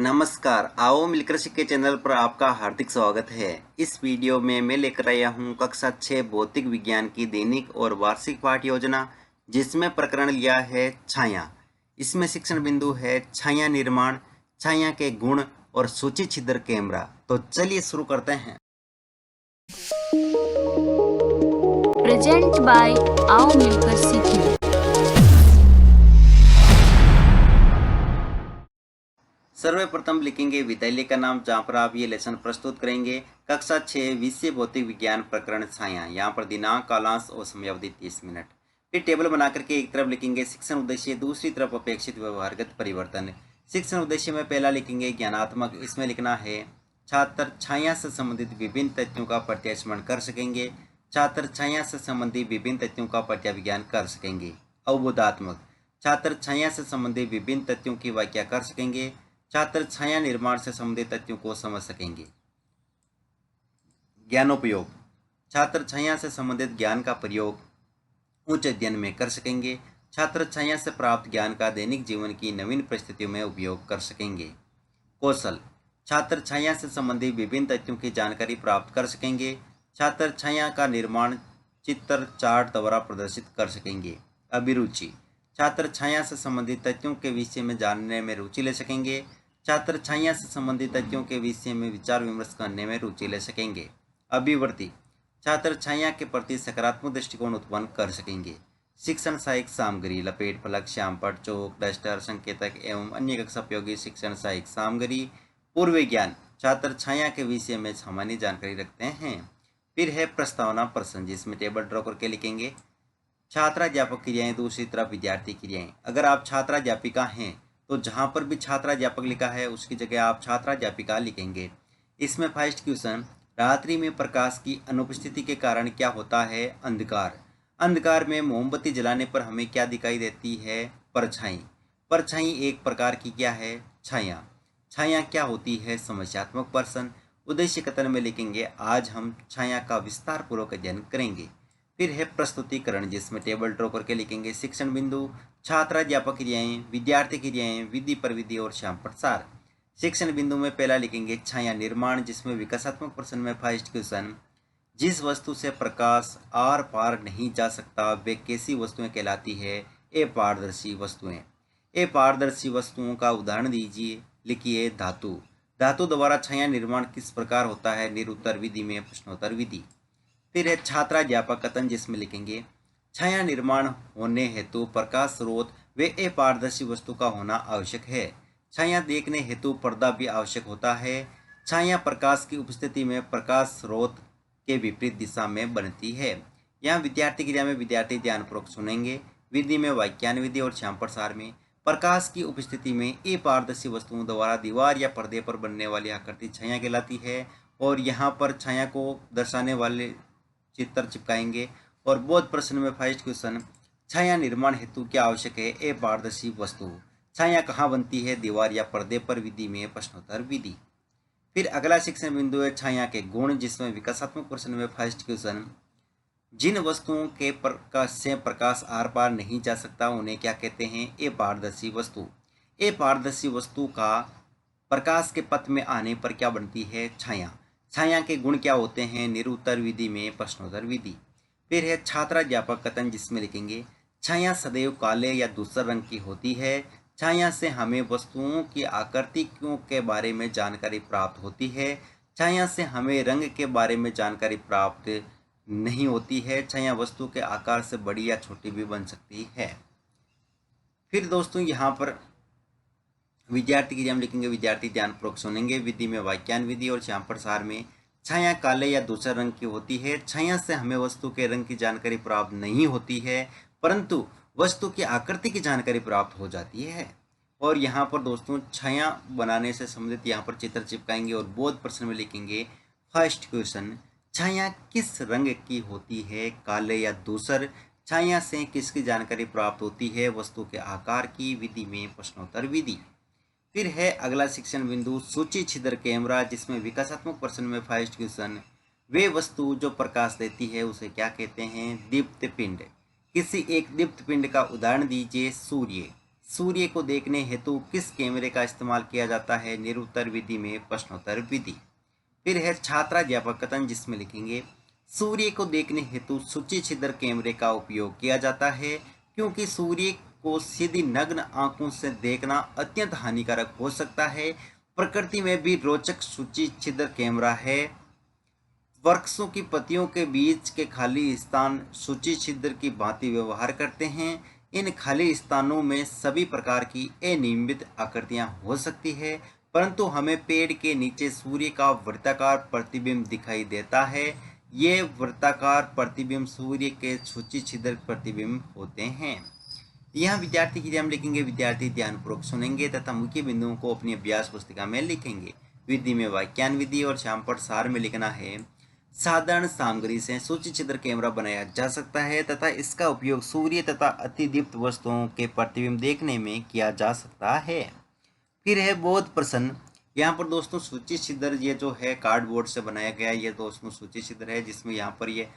नमस्कार, आओ मिलकर सीखे चैनल पर आपका हार्दिक स्वागत है। इस वीडियो में मैं लेकर आया हूँ कक्षा 6 भौतिक विज्ञान की दैनिक और वार्षिक पाठ्य योजना, जिसमें प्रकरण लिया है छाया। इसमें शिक्षण बिंदु है छाया निर्माण, छाया के गुण और सूची छिद्र कैमरा। तो चलिए शुरू करते हैं। प्रेजेंट बाय आओ मिलकर सीखें। सर्वप्रथम लिखेंगे विद्यालय का नाम, जहाँ पर आप ये लेसन प्रस्तुत करेंगे। कक्षा 6 विषय भौतिक विज्ञान प्रकरण छाया। यहाँ पर दिनांक, कालांश और समयावधि 30 मिनट। फिर टेबल बना करके एक तरफ लिखेंगे शिक्षण उद्देश्य, दूसरी तरफ अपेक्षित व्यवहारगत परिवर्तन। शिक्षण उद्देश्य में पहला लिखेंगे ज्ञानात्मक। इसमें लिखना है छात्र छाया से संबंधित विभिन्न तथ्यों का प्रत्यास्मरण कर सकेंगे। छात्र छाया से संबंधित विभिन्न तथ्यों का प्रत्याविज्ञान कर सकेंगे। अवबोधात्मक, छात्र छाया से संबंधित विभिन्न तथ्यों की व्याख्या कर सकेंगे। छात्र छाया निर्माण से संबंधित तथ्यों को समझ सकेंगे। ज्ञानोपयोग, छात्र छाया से संबंधित ज्ञान का प्रयोग उच्च अध्ययन में कर सकेंगे। छात्र छाया से प्राप्त ज्ञान का दैनिक जीवन की नवीन परिस्थितियों में उपयोग कर सकेंगे। कौशल, छात्र छाया से संबंधित विभिन्न तथ्यों की जानकारी प्राप्त कर सकेंगे। छात्र छाया का निर्माण चित्र चार्ट द्वारा प्रदर्शित कर सकेंगे। अभिरुचि, छात्र छाया से संबंधित तथ्यों के विषय में जानने में रुचि ले सकेंगे। छात्र छाया से संबंधित तथ्यों के विषय में विचार विमर्श करने में रुचि ले सकेंगे। अभिवृत्ति, छात्र छाया के प्रति सकारात्मक दृष्टिकोण उत्पन्न कर सकेंगे। शिक्षण सहायक सामग्री, लपेट फलक, श्यामपट्ट, चौक, डस्टर, संकेतक एवं अन्य कक्षा उपयोगी शिक्षण सहायक सामग्री। पूर्व ज्ञान, छात्र छाया के विषय में सामान्य जानकारी रखते हैं। फिर है प्रस्तावना प्रश्न, जिसमें टेबल ड्रॉ करके लिखेंगे छात्राध्यापक क्रियाएं, दूसरी तरफ विद्यार्थी क्रियाएं। अगर आप छात्राध्यापिका हैं तो जहां पर भी छात्राध्यापक लिखा है उसकी जगह आप छात्राध्यापिका लिखेंगे। इसमें फर्स्ट क्वेश्चन, रात्रि में प्रकाश की अनुपस्थिति के कारण क्या होता है? अंधकार। अंधकार में मोमबत्ती जलाने पर हमें क्या दिखाई देती है? परछाई। परछाई एक प्रकार की क्या है? छाया। छाया क्या होती है? समस्यात्मक प्रश्न। उद्देश्य कथन में लिखेंगे आज हम छाया का विस्तार पूर्वक अध्ययन करेंगे। फिर है प्रस्तुतिकरण, जिसमें टेबल ड्रॉ करके लिखेंगे शिक्षण बिंदु, छात्राध्यापक क्रियाएं, विद्यार्थी क्रियाएं, विधि परविधि और श्यामपट्ट सार। शिक्षण बिंदु में पहला लिखेंगे छाया निर्माण, जिसमें विकासात्मक प्रश्न में फर्स्ट क्वेश्चन, जिस वस्तु से प्रकाश आर पार नहीं जा सकता वे कैसी वस्तुएं कहलाती है? अपारदर्शी वस्तुएं। अपारदर्शी वस्तुओं का उदाहरण दीजिए। लिखिए धातु। धातु द्वारा छाया निर्माण किस प्रकार होता है? निरुत्तर विधि में प्रश्नोत्तर विधि। फिर है छात्राध्यापक कथन, जिसमें लिखेंगे छाया निर्माण होने हेतु प्रकाश स्रोत व अपारदर्शी वस्तु का होना आवश्यक है। छाया देखने हेतु पर्दा भी आवश्यक होता है। छाया प्रकाश की उपस्थिति में प्रकाश स्रोत के विपरीत दिशा में बनती है। यहाँ विद्यार्थी क्रिया में विद्यार्थी ध्यानपूर्वक सुनेंगे। विधि में वाक्यान विधि और श्यामपट्ट सार में प्रकाश की उपस्थिति में अपारदर्शी वस्तुओं द्वारा दीवार या पर्दे पर बनने वाली आकृति छाया कहलाती है। और यहाँ पर छाया को दर्शाने वाले चित्र चिपकाएंगे। और बोध प्रश्न में फर्स्ट क्वेश्चन, छाया निर्माण हेतु क्या आवश्यक है? अपारदर्शी वस्तु। छाया कहाँ बनती है? दीवार या पर्दे पर। विधि में प्रश्नोत्तर विधि। फिर अगला शिक्षण बिंदु है छाया के गुण, जिसमें विकासात्मक प्रश्न में फर्स्ट क्वेश्चन, जिन वस्तुओं के प्रकाश से प्रकाश आर पार नहीं जा सकता उन्हें क्या कहते हैं? अपारदर्शी वस्तु। अपारदर्शी वस्तु का प्रकाश के पथ में आने पर क्या बनती है? छाया। छाया के गुण क्या होते हैं? निरुत्तर विधि में प्रश्नोत्तर विधि। फिर है छात्राध्यापक कथन, जिसमें लिखेंगे छाया सदैव काले या धूसर रंग की होती है। छाया से हमें वस्तुओं की आकृतियों के बारे में जानकारी प्राप्त होती है। छाया से हमें रंग के बारे में जानकारी प्राप्त नहीं होती है। छाया वस्तु के आकार से बड़ी या छोटी भी बन सकती है। फिर दोस्तों यहाँ पर विद्यार्थी की हम लिखेंगे विद्यार्थी ध्यानपूर्वक सुनेंगे। विधि में वाक्यान विधि और श्यामपट्ट सार में छाया काले या धूसर रंग की होती है। छाया से हमें वस्तु के रंग की जानकारी प्राप्त नहीं होती है, परंतु वस्तु की आकृति की जानकारी प्राप्त हो जाती है। और यहाँ पर दोस्तों छाया बनाने से संबंधित यहाँ पर चित्र चिपकाएंगे। और बोध प्रश्न में लिखेंगे फर्स्ट क्वेश्चन, छाया किस रंग की होती है? काले या धूसर। छाया से किसकी जानकारी प्राप्त होती है? वस्तु के आकार की। विधि में प्रश्नोत्तर विधि। फिर है अगला शिक्षण बिंदु सूची छिद्र कैमरा, जिसमें विकासात्मक प्रश्न में फर्स्ट क्वेश्चन, वे वस्तु जो प्रकाश देती है उसे क्या कहते हैं? दीप्त पिंड। किसी एक दीप्त पिंड का उदाहरण दीजिए। सूर्य। सूर्य को देखने हेतु किस कैमरे का इस्तेमाल किया जाता है? निरुत्तर विधि में प्रश्नोत्तर विधि। फिर है छात्राध्यापक कथन, जिसमें लिखेंगे सूर्य को देखने हेतु सूची छिद्र कैमरे का उपयोग किया जाता है क्योंकि सूर्य को सीधी नग्न आंखों से देखना अत्यंत हानिकारक हो सकता है। प्रकृति में भी रोचक सूची छिद्र कैमरा है। वृक्षों की पत्तियों के बीच के खाली स्थान सूची छिद्र की भांति व्यवहार करते हैं। इन खाली स्थानों में सभी प्रकार की अनियमित आकृतियां हो सकती है, परंतु हमें पेड़ के नीचे सूर्य का वृत्ताकार प्रतिबिंब दिखाई देता है। ये वृत्ताकार प्रतिबिंब सूर्य के सूची छिद्र प्रतिबिंब होते हैं। यहाँ विद्यार्थी के लिए हम लिखेंगे, विद्यार्थी ध्यानपूर्वक सुनेंगे तथा मुख्य बिंदुओं को अपनी अभ्यास पुस्तिका में लिखेंगे। विधि में वाक्यान विधि और श्यामपट सार में लिखना है, साधारण सामग्री से सूची छिद्र कैमरा बनाया जा सकता है तथा इसका उपयोग सूर्य तथा अतिदीप्त वस्तुओं के प्रतिबिंब देखने में किया जा सकता है। फिर है बोध प्रश्न। यहाँ पर दोस्तों सूची छिद्र ये जो है कार्डबोर्ड से बनाया गया, ये दोस्तों सूची छिद्र है जिसमें यहाँ पर ये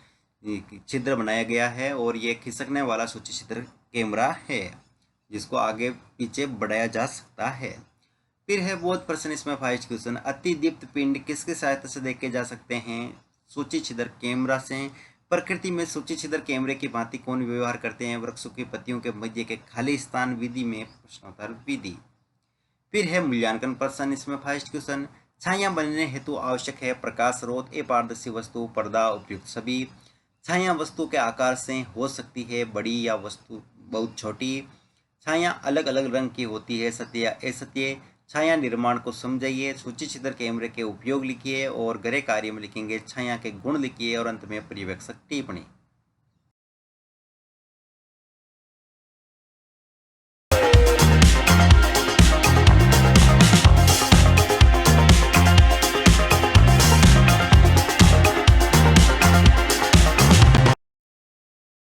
छिद्र बनाया गया है और ये खिसकने वाला सूची छिद्र कैमरा है जिसको आगे पीछे बढ़ाया जा सकता है। फिर है बोध प्रश्न, इसमें 5 क्वेश्चन। अतिदीप्त पिंड किसकी सहायता से देखे जा सकते हैं? सूची छिद्र कैमरा से। प्रकृति में सूची छिद्र कैमरे की भांति कौन व्यवहार करते हैं? वृक्षों की पत्तियों के मध्य के खाली स्थान विधि में प्रश्नोत्तर विधि। फिर है मूल्यांकन प्रश्न, इसमें 5 क्वेश्चन। छाया बनने हेतु आवश्यक है प्रकाश स्रोत, अपारदर्शी वस्तु, पर्दा, उपयुक्त सभी। छाया वस्तु के आकार से हो सकती है बड़ी या वस्तु बहुत छोटी। छाया अलग अलग रंग की होती है, सत्य या असत्य। छाया निर्माण को समझाइए। सूची छिद्र कैमरे के उपयोग लिखिए और गृह कार्य में लिखेंगे छाया के गुण लिखिए और अंत में पर्यवेक्षक टिप्पणी।